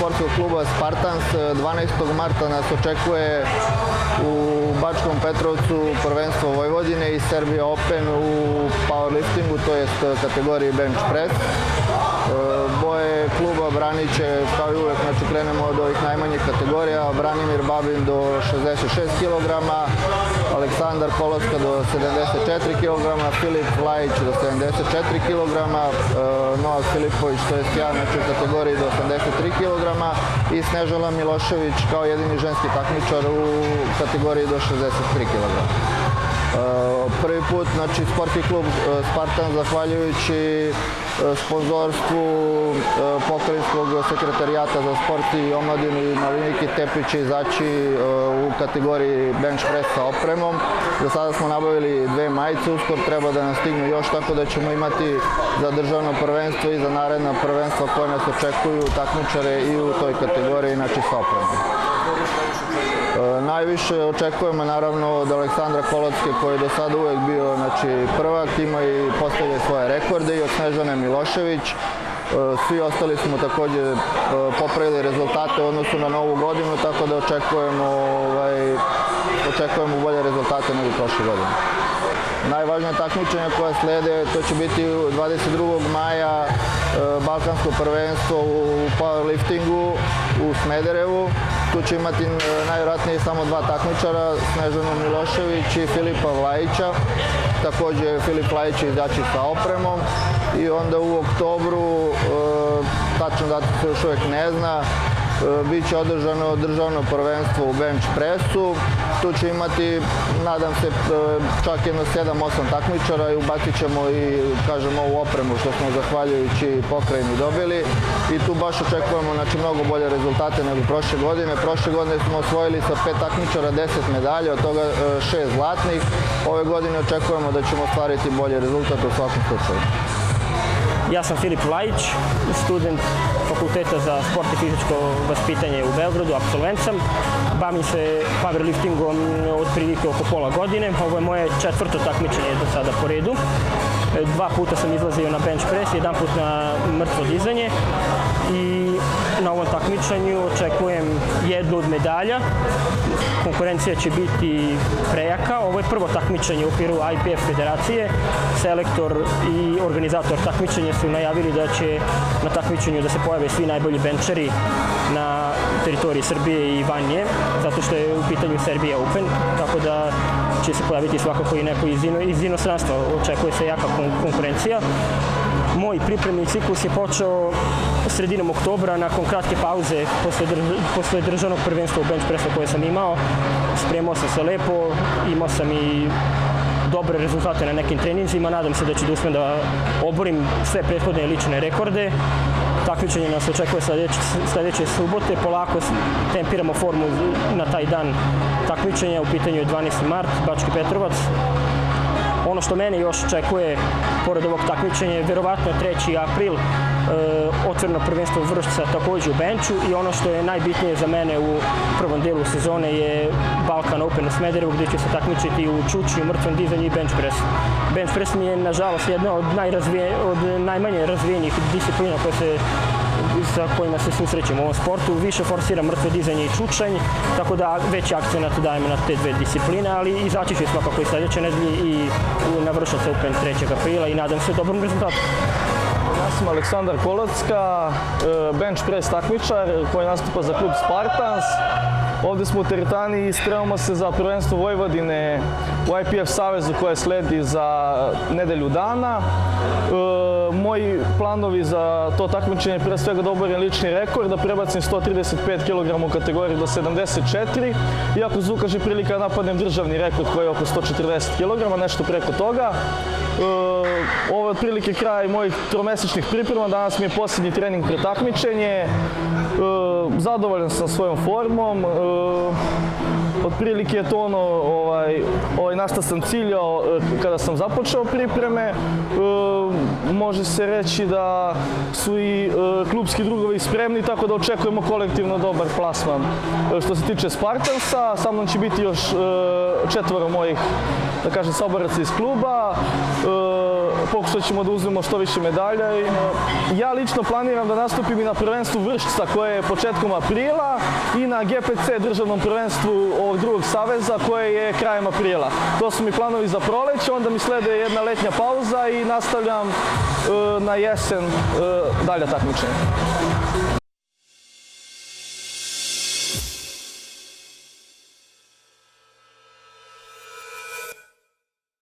sportskog kluba Spartans. 12. marta nas očekuje u Bačkom Petrovcu prvenstvo Vojvodine i Serbia Open u powerliftingu, to jest kategoriji bench press. Boje kluba branit će, kao i uvek, znači krenemo od ovih najmanjih kategorija. Branimir Babin do 66 kg, Aleksandar Koloska do 74 kg, Filip Vlajić do 74 kg, Novak Filipović, to jest ja, znači u kategoriji do 83 kg i Snežana Milošević kao jedini ženski takmičar u kategoriji do 63 kg. Prvi put, znači, sportski klub Spartan, zahvaljujući sponzorstvu pokrajinskog sekretarijata za sport i omladinu i Mariniki Tepić izaći u kategoriji bench press sa opremom. Do sada smo nabavili 2 majice, uskoro treba da nam stignu još, tako da ćemo imati za državno prvenstvo i za naredna prvenstva koje nas očekuju takmičare i u toj kategoriji, znači sa opremom. Najviše očekujemo naravno od Aleksandra Kolocke, koji je do sada uvek bio, znači, prvak, ima i postavlja svoje rekorde, i od Snežane Milošević. Svi ostali smo takođe popravili rezultate u odnosu na novu godinu, tako da očekujemo bolje rezultate nego prošle godine. Najvažnije takmičenja koja slede, to će biti 22. maja Balkansko prvenstvo u powerliftingu u Smederevu. Tu će imati najvjerojatnije samo 2 takmičara, Snežanu Milošević i Filipa Vlajića. Takođe Filip Vlajić će izaći sa opremom i onda u oktobru, tačno datum se još uvek ne zna, bit će održano državno prvenstvo u bench pressu. Tu će imati, nadam se, čak jedno 7-8 takmičara i ubacit ćemo i, kažem, ovu opremu što smo zahvaljujući pokrajini dobili. I tu baš očekujemo, znači, mnogo bolje rezultate nego prošle godine. Prošle godine smo osvojili sa 5 takmičara 10 medalja, od toga 6 zlatnih. Ove godine očekujemo da ćemo ostvariti bolji rezultat u svakom slučaju. Ja sam Filip Vlajić, student Fakulteta za sport i fizičko vaspitanje u Beogradu, absolvent sam. Bavim se powerliftingom otprilike oko pola godine. Ovo je moje 4. takmičenje do sada po redu. 2 puta sam izlazio na bench press, 1 put na mrtvo dizanje. I na ovom takmičenju očekujem jednu od medalja. Konkurencija će biti prejaka. Ovo je prvo takmičenje u okviru IPF federacije. Selektor i organizator takmičenja su najavili da će na takmičenju da se pojave svi najbolji benčeri na teritoriji Srbije i van nje, zato što je u pitanju Serbia Open, tako da će se pojaviti svakako i neko iz inostranstva. Očekuje se jaka konkurencija. Moj pripremni ciklus je počeo sredinom oktobra, nakon kratke pauze posle državnog prvenstva u bench pressu koje sam imao. Spremao sam se lepo, imao sam i dobre rezultate na nekim treninzima. Nadam se da ću uspem da oborim sve prethodne lične rekorde. Takmičenje nas očekuje sledeće subote. Polako tempiramo formu na taj dan takmičenja. U pitanju je 12. mart, Bački Petrovac. Ono što mene još očekuje, pored ovog takmičenja, je verovatno 3. april, otvoreno prvenstvo Vršca takođe u benču, i ono što je najbitnije za mene u prvom delu sezone je Balkan Open u Smederevu, gde će se takmičiti u čučnju, mrtvom dizanju i bench press. Bench press mi je, nažalost, jedna od najmanje razvijenih disciplina sa kojima se susrećemo u ovom sportu. Više forsira mrtvo dizanje i čučanj, tako da veći akcenat dajemo na te 2 discipline, ali izaći ću svakako i sledeće nedelje i na Vršac Open 3. aprila i nadam se dobrom rezultatu. Ja sam Aleksandar Kolocka, bench press takmičar koji nastupa za klub Spartans. Ovde smo u teretani i spremamo se za prvenstvo Vojvodine u IPF savezu koje sledi za nedelju dana. Moji planovi za to takmičenje je pre svega da oborim lični rekord, da prebacim 135 kg u kategoriji do 74, iako se ukaže prilika da napadnem državni rekord koji je oko 140 kg, nešto preko toga. Ovo je otprilike kraj mojih 3-mesečnih priprema, danas mi je posljednji trening pre takmičenje. Zadovoljan sam svojom formom. Otprilike je to ono na što sam ciljao kada sam započeo pripreme. Može se reći da su i klubski drugovi spremni, tako da očekujemo kolektivno dobar plasman. Što se tiče Spartansa, sa mnom će biti još 4 mojih, da kažem, saboraca iz kluba. Pokušat ćemo da uzmemo što više medalja. Ja lično planiram da nastupim i na prvenstvu Vršca koje je početkom aprila i na GPC državnom prvenstvu ovog drugog saveza koje je krajem aprila. To su mi planovi za proleće, onda mi slede jedna letnja pauza i nastavljam na jesen dalja takmičenja.